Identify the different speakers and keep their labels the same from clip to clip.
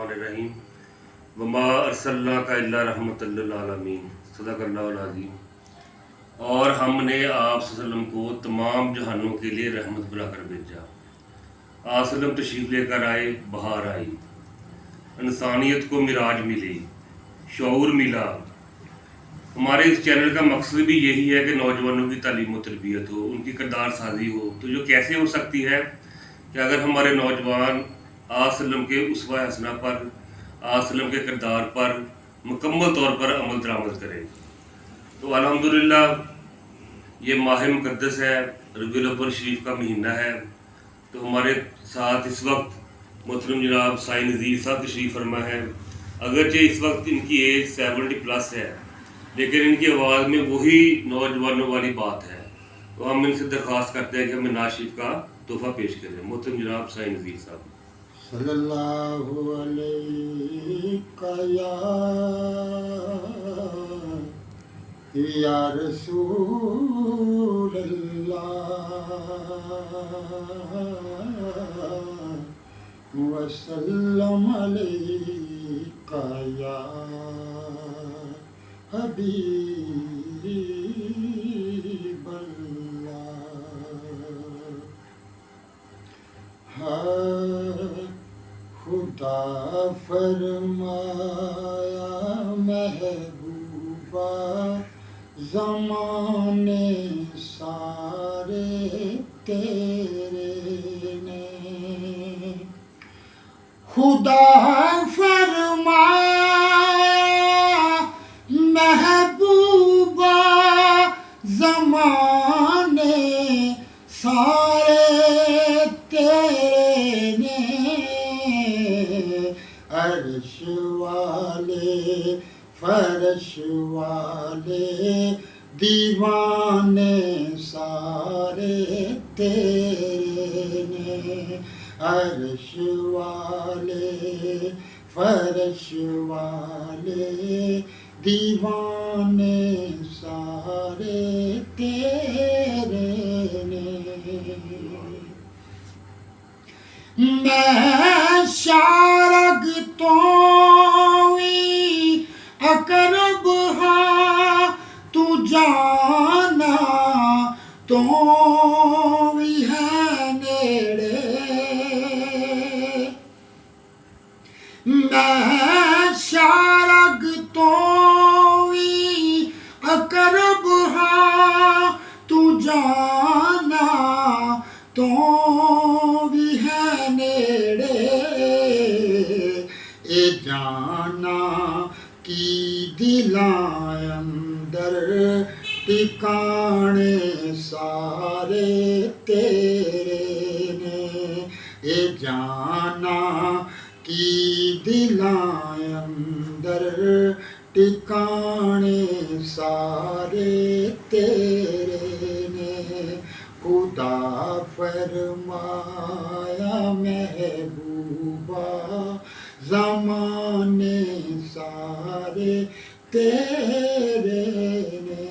Speaker 1: रहीम वमा अरसलनाका इल्ला रहमतल लिल आलमीन सदक़ल्लाहुल अज़ीम। और हमने आप सल्लम को तमाम जहानों के लिए रहमत बनाकर भेजा। आप सल्लम तशरीफ़ लेकर आए, बहार आई, इंसानियत को मिराज मिली, शऊर मिला। हमारे इस चैनल का मकसद भी यही है कि नौजवानों की तालीम व तरबियत हो, उनकी किरदार साजी हो। तो जो कैसे हो सकती है कि अगर हमारे नौजवान आसलम के उसवा हसना पर, आसलम के किरदार पर मुकम्मल तौर पर अमल दरामद करें। तो अल्हम्दुलिल्लाह ये माह मुक़द्दस है, रबीउल अव्वल शरीफ का महीना है। तो हमारे साथ इस वक्त मोहतरम जनाब साईं नज़ीर साहब तशरीफ़ फरमा है। अगरचे इस वक्त इनकी एज 70+ है, लेकिन इनकी आवाज़ में वही नौजवानों वाली बात है। तो हम इनसे दरख्वास्त करते हैं कि हमें नात शरीफ का तोहफ़ा पेश करें। मोहतरम जनाब साईं नज़ीर साहब।
Speaker 2: सल्लल्लाहु अलैहि या रसूल अल्लाह वसल्लम अलैका या हबीब अल्लाह। खुदा फरमाया महबूबा ज़माने सारे तेरे ने। खुदा फरमाया महबूबा ज़माने सारे तेरे ने। अर्श वाले फर्श वाले दीवाने सारे तेरे ने। अर्श वाले फर्श वाले दीवाने सारे तेरे ने। मैं शारग तो अकरब हाँ तू जाना तो भी है नेड़े। मैं शारग तो अकरब हाँ तू जाना तो भी है नेड़े। ए जाना की दिलां अंदर टिकाने सारे तेरे ने। ए जाना की दिलां अंदर टिकाने सारे तेरे ने। खुदा फरमाया महबूबा ज़माने सारे तेरे ने।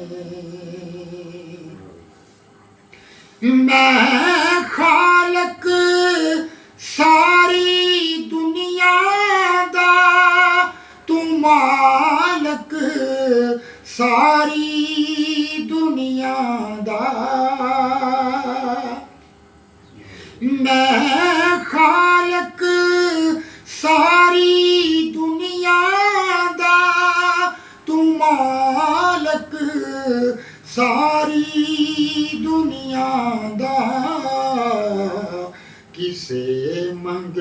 Speaker 2: मैं खालक सारी दुनिया दा तू मालक सारी दुनिया दा। मैं खालक सारी दुनिया दा तू मालक सारी दुनिया दा। किसे मंग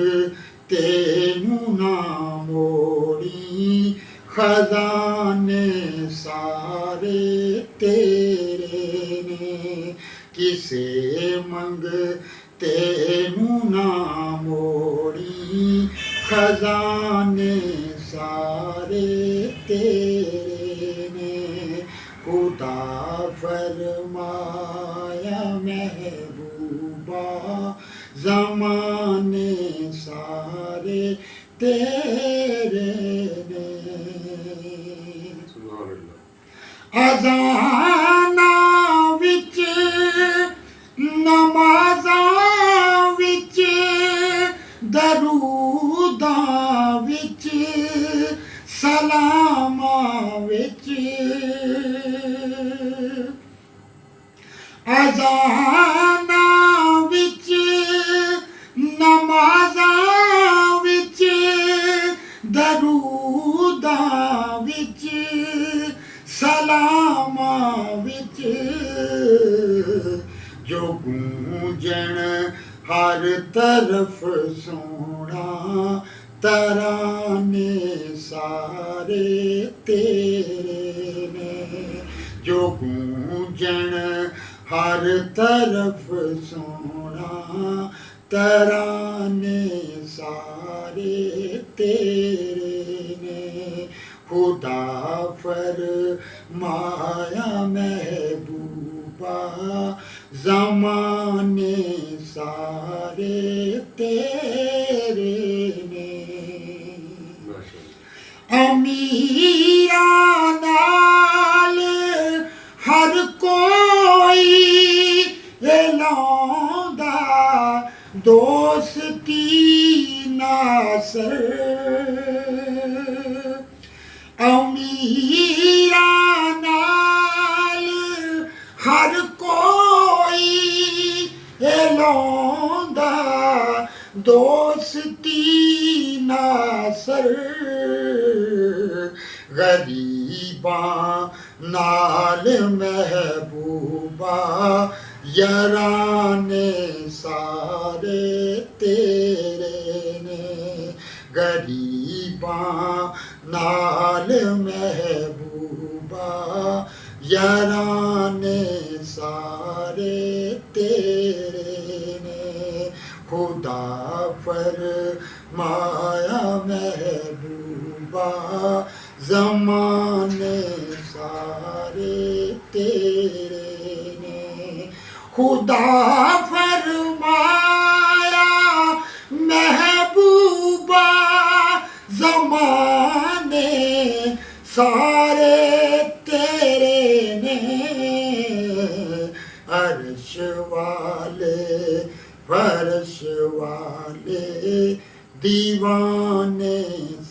Speaker 2: तेनू ना मोड़ी खजाने सारे तेरे ने। किसे मंग तेनू ना मोड़ी खजाने सारे तेरे ने। खुदा फरमाया महबूबा ज़माने सारे तेरे ने। अज़ाना विच नमाज़ां विच दरूदां विच हर तरफ सोना तराने सारे तेरे ने जो गूंजन हर तरफ सोना तराने सारे तेरे ने खुदा फरमाया महबूबा ज़माने सारे तेरे ने अमीरा नाल हर कोई लांदा दोस्ती नासर अमीरा नाल हर कोई लांदा दोस्ती नासर गरीबां नाल महबूबा याराने सारे तेरे ने गरीबां नाल महबूबा याराने सारे तेरे ने खुदा फरमाया महबूबा ज़माने सारे तेरे ने खुदा फरमाया महबूबा ज़माने सारे तेरे ने अर्श वाले फर्श वाले दीवाने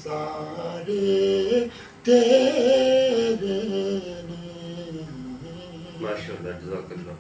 Speaker 2: सारे तेरे ने
Speaker 1: माशाअल्लाह, जज़ाकल्लाह।